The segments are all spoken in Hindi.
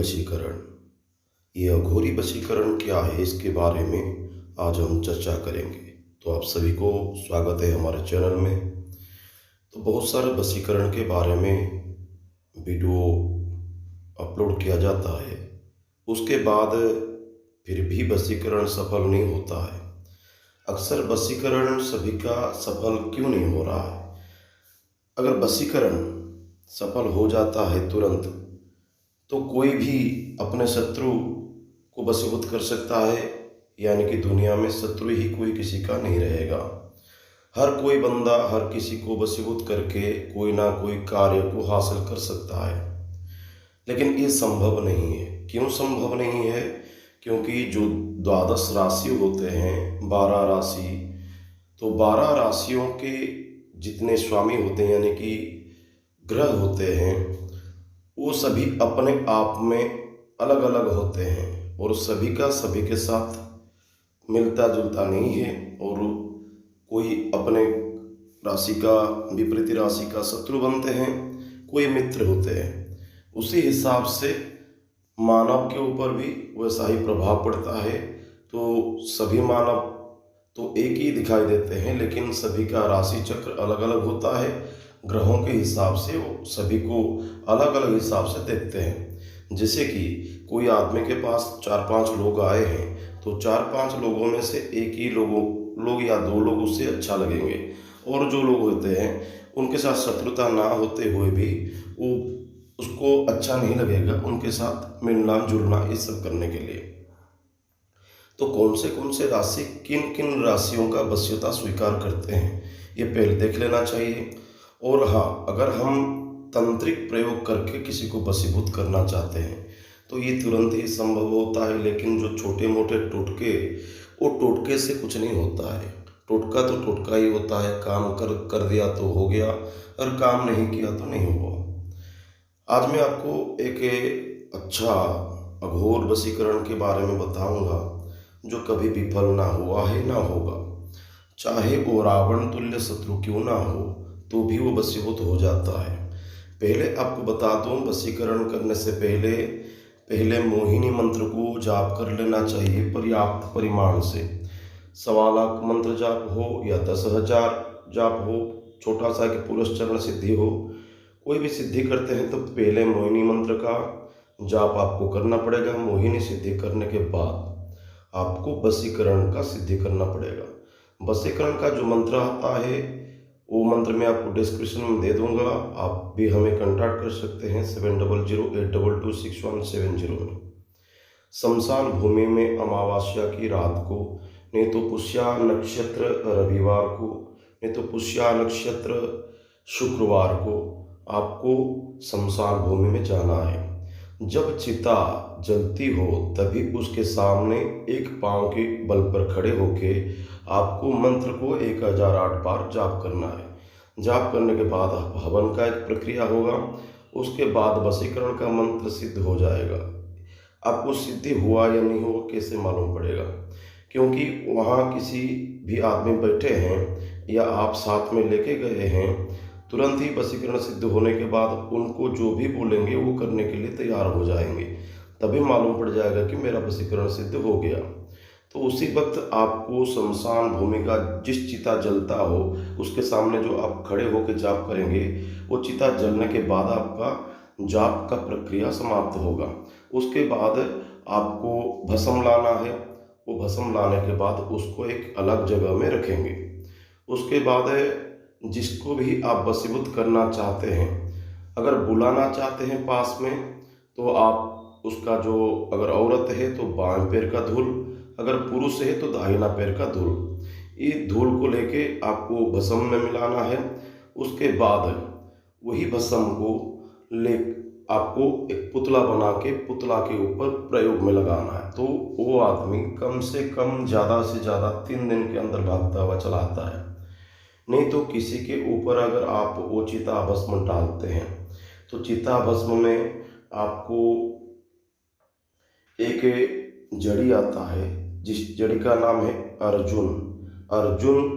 वशीकरण। ये अघोरी वशीकरण क्या है, इसके बारे में आज हम चर्चा करेंगे। तो आप सभी को स्वागत है हमारे चैनल में। तो बहुत सारे वशीकरण के बारे में वीडियो अपलोड किया जाता है, उसके बाद फिर भी वशीकरण सफल नहीं होता है। अक्सर वशीकरण सभी का सफल क्यों नहीं हो रहा है? अगर वशीकरण सफल हो जाता है तुरंत, तो कोई भी अपने शत्रु को वशीभूत कर सकता है, यानी कि दुनिया में शत्रु ही कोई किसी का नहीं रहेगा। हर कोई बंदा हर किसी को वशीभूत करके कोई ना कोई कार्य को हासिल कर सकता है, लेकिन ये संभव नहीं है। क्यों संभव नहीं है? क्योंकि जो 12 राशि होते हैं, 12 राशि, तो 12 राशियों के जितने स्वामी होते हैं, यानी कि ग्रह होते हैं, वो सभी अपने आप में अलग अलग होते हैं और सभी का सभी के साथ मिलता जुलता नहीं है। और कोई अपने राशि का विपरीत राशि का शत्रु बनते हैं, कोई मित्र होते हैं। उसी हिसाब से मानव के ऊपर भी वैसा ही प्रभाव पड़ता है। तो सभी मानव तो एक ही दिखाई देते हैं, लेकिन सभी का राशि चक्र अलग अलग होता है। ग्रहों के हिसाब से वो सभी को अलग अलग हिसाब से देखते हैं। जैसे कि कोई आदमी के पास 4-5 लोग आए हैं, तो 4-5 लोगों में से एक ही लोग या 2 लोग उससे अच्छा लगेंगे, और जो लोग होते हैं उनके साथ शत्रुता ना होते हुए भी वो उसको अच्छा नहीं लगेगा उनके साथ मिलना जुलना ये सब करने के लिए। तो कौन से राशि किन किन राशियों का वशीयता स्वीकार करते हैं, ये पहले देख लेना चाहिए। और हाँ, अगर हम तंत्रिक प्रयोग करके किसी को वशीभूत करना चाहते हैं तो ये तुरंत ही संभव होता है, लेकिन जो छोटे मोटे टोटके, वो टोटके से कुछ नहीं होता है। टोटका तो टोटका ही होता है, काम कर दिया तो हो गया, और काम नहीं किया तो नहीं हुआ। आज मैं आपको एक अच्छा अघोर वशीकरण के बारे में बताऊंगा, जो कभी विफल ना हुआ है ना होगा। चाहे वो रावण तुल्य शत्रु क्यों ना हो, तो भी वो वशीभूत हो जाता है। पहले आपको बता दूं, वशीकरण करने से पहले मोहिनी मंत्र को जाप कर लेना चाहिए पर्याप्त परिमाण से। 1.25 लाख मंत्र जाप हो या 10,000 जाप हो, छोटा सा कि पुरस्चरण सिद्धि हो, कोई भी सिद्धि करते हैं तो पहले मोहिनी मंत्र का जाप आपको करना पड़ेगा। मोहिनी सिद्धि करने के बाद आपको वशीकरण का सिद्धि करना पड़ेगा। वशीकरण का जो मंत्र आता है, वो मंत्र मैं आपको डिस्क्रिप्शन में दे दूंगा। आप भी हमें कांटेक्ट कर सकते हैं 7008226170 में। शमशान भूमि में अमावस्या की रात को, नहीं तो पुष्या नक्षत्र रविवार को, नहीं तो पुष्या नक्षत्र शुक्रवार को आपको शमशान भूमि में जाना है। जब चिता जलती हो तभी उसके सामने एक पांव के बल पर खड़े होके आपको मंत्र को 1008 बार जाप करना है। जाप करने के बाद हवन का एक प्रक्रिया होगा, उसके बाद वशीकरण का मंत्र सिद्ध हो जाएगा। आपको सिद्धि हुआ या नहीं हुआ कैसे मालूम पड़ेगा? क्योंकि वहाँ किसी भी आदमी बैठे हैं या आप साथ में लेके गए हैं, तुरंत ही वशीकरण सिद्ध होने के बाद उनको जो भी बोलेंगे वो करने के लिए तैयार हो जाएंगे। तभी मालूम पड़ जाएगा कि मेरा वशीकरण सिद्ध हो गया। तो उसी वक्त आपको शमशान भूमि का जिस चिता जलता हो उसके सामने जो आप खड़े होकर जाप करेंगे, वो चिता जलने के बाद आपका जाप का प्रक्रिया समाप्त होगा। उसके बाद आपको भस्म लाना है। वो भस्म लाने के बाद उसको एक अलग जगह में रखेंगे। उसके बाद जिसको भी आप वशीभूत करना चाहते हैं, अगर बुलाना चाहते हैं पास में, तो आप उसका जो, अगर औरत है तो बाएं पैर का धूल, अगर पुरुष है तो दाहिना पैर का धूल, ये धूल को लेके आपको भस्म में मिलाना है। उसके बाद वही भस्म को ले आपको एक पुतला बना के पुतला के ऊपर प्रयोग में लगाना है। तो वो आदमी कम से कम ज़्यादा से ज़्यादा 3 दिन के अंदर भागता हुआ चला आता है। नहीं तो किसी के ऊपर अगर आप वो चिता भस्म डालते हैं, तो चिता भस्म में आपको एक जड़ी आता है, जिस जड़ी का नाम है अर्जुन। अर्जुन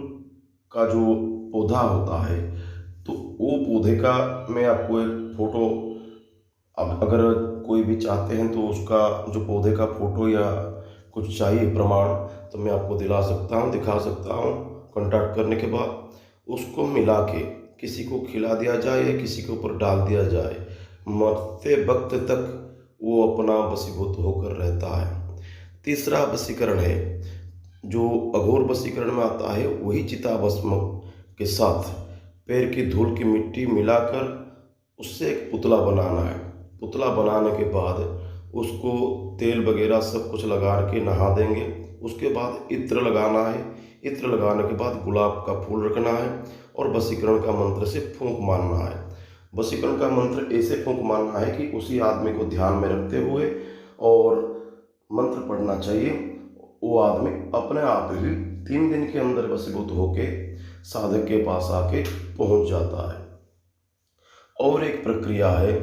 का जो पौधा होता है, तो वो पौधे का मैं आपको एक फोटो अब अगर कोई भी चाहते हैं तो उसका जो पौधे का फोटो या कुछ चाहिए प्रमाण, तो मैं आपको दिला सकता हूँ, दिखा सकता हूँ। कॉन्टैक्ट करने के बाद उसको मिला के किसी को खिला दिया जाए या किसी के ऊपर डाल दिया जाए, मरते वक्त तक वो अपना वशीभूत होकर रहता है। तीसरा वशीकरण है, जो अघोर वशीकरण में आता है, वही चिताभस्म के साथ पैर की धूल की मिट्टी मिलाकर उससे एक पुतला बनाना है। पुतला बनाने के बाद उसको तेल वगैरह सब कुछ लगा के नहा देंगे। उसके बाद इत्र लगाना है। इत्र लगाने के बाद गुलाब का फूल रखना है और वशीकरण का मंत्र से फूंक मारना है। वशीकरण का मंत्र ऐसे फूंक मारना है कि उसी आदमी को ध्यान में रखते हुए और मंत्र पढ़ना चाहिए। वो आदमी अपने आप ही 3 दिन के अंदर वशीभूत होके साधक के पास आके पहुंच जाता है। और एक प्रक्रिया है,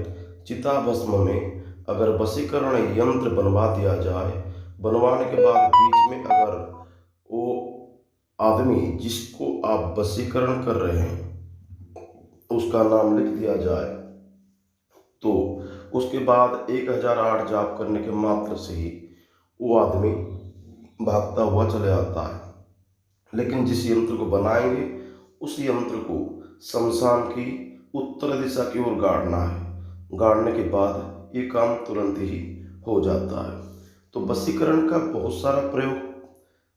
चिताभस्म में अगर वशीकरण यंत्र बनवा दिया जाए, बनवाने के बाद बीच में अगर वो आदमी जिसको आप वशीकरण कर रहे हैं उसका नाम लिख दिया जाए, तो उसके बाद 1008 जाप करने के मात्र से ही वो आदमी भागता हुआ चले आता है। लेकिन जिस यंत्र को बनाएंगे उस यंत्र को शमशान की उत्तर दिशा की ओर गाड़ना है। गाड़ने के बाद ये काम तुरंत ही हो जाता है। तो वशीकरण का बहुत सारा प्रयोग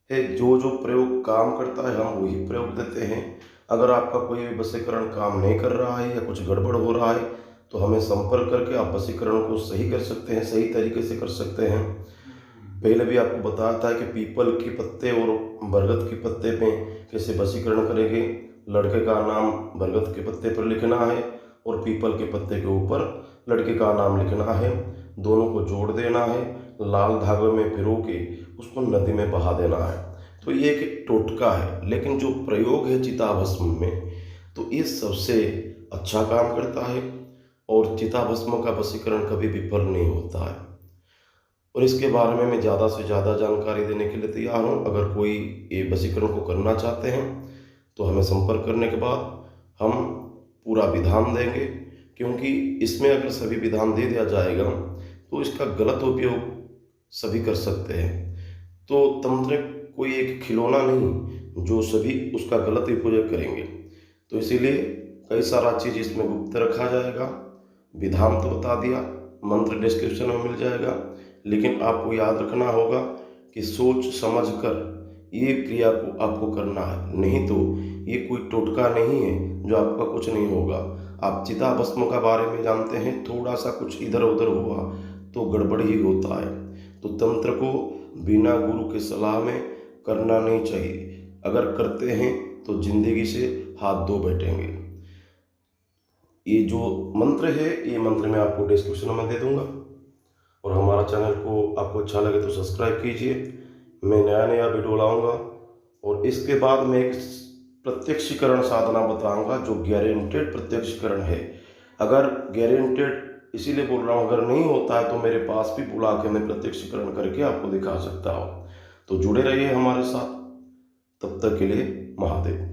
है। जो जो प्रयोग काम करता है हम वही प्रयोग देते हैं। अगर आपका कोई भी वशीकरण काम नहीं कर रहा है या कुछ गड़बड़ हो रहा है तो हमें संपर्क करके आप वशीकरण को सही कर सकते हैं, सही तरीके से कर सकते हैं। पहले भी आपको बताया था कि पीपल के पत्ते और बरगद के पत्ते पे कैसे वशीकरण करेंगे। लड़के का नाम बरगद के पत्ते पर लिखना है और पीपल के पत्ते के ऊपर लड़के का नाम लिखना है। दोनों को जोड़ देना है, लाल धागे में पिरो के उसको नदी में बहा देना है। तो ये एक टोटका है, लेकिन जो प्रयोग है चिताभस्म में तो ये सबसे अच्छा काम करता है और चिताभस्म का वशीकरण कभी विफल नहीं होता है। और इसके बारे में मैं ज़्यादा से ज़्यादा जानकारी देने के लिए तैयार हूँ। अगर कोई ये वशीकरण को करना चाहते हैं तो हमें संपर्क करने के बाद हम पूरा विधान देंगे, क्योंकि इसमें अगर सभी विधान दे दिया जाएगा तो इसका गलत उपयोग सभी कर सकते हैं। तो तंत्र कोई एक खिलौना नहीं जो सभी उसका गलत उपयोग करेंगे। तो इसीलिए कई सारा चीज़ इसमें गुप्त रखा जाएगा। विधान तो बता दिया, मंत्र डिस्क्रिप्शन में मिल जाएगा, लेकिन आपको याद रखना होगा कि सोच समझ कर ये क्रिया को आपको करना है। नहीं तो ये कोई टोटका नहीं है जो आपका कुछ नहीं होगा। आप चिताभस्म का बारे में जानते हैं, थोड़ा सा कुछ इधर उधर हुआ तो गड़बड़ ही होता है। तो तंत्र को बिना गुरु के सलाह में करना नहीं चाहिए। अगर करते हैं तो जिंदगी से हाथ धो बैठेंगे। ये जो मंत्र है ये मंत्र मैं आपको डिस्क्रिप्शन में दे दूंगा। और हमारा चैनल को आपको अच्छा लगे तो सब्सक्राइब कीजिए। मैं नया नया वीडियो लाऊंगा। और इसके बाद मैं एक प्रत्यक्षीकरण साधना बताऊंगा जो गारंटेड प्रत्यक्षीकरण है। अगर गारंटेड इसीलिए बोल रहा हूँ, अगर नहीं होता है तो मेरे पास भी बुला के मैं प्रत्यक्षीकरण करके आपको दिखा सकता हूँ। तो जुड़े रहिए हमारे साथ। तब तक के लिए महादेव।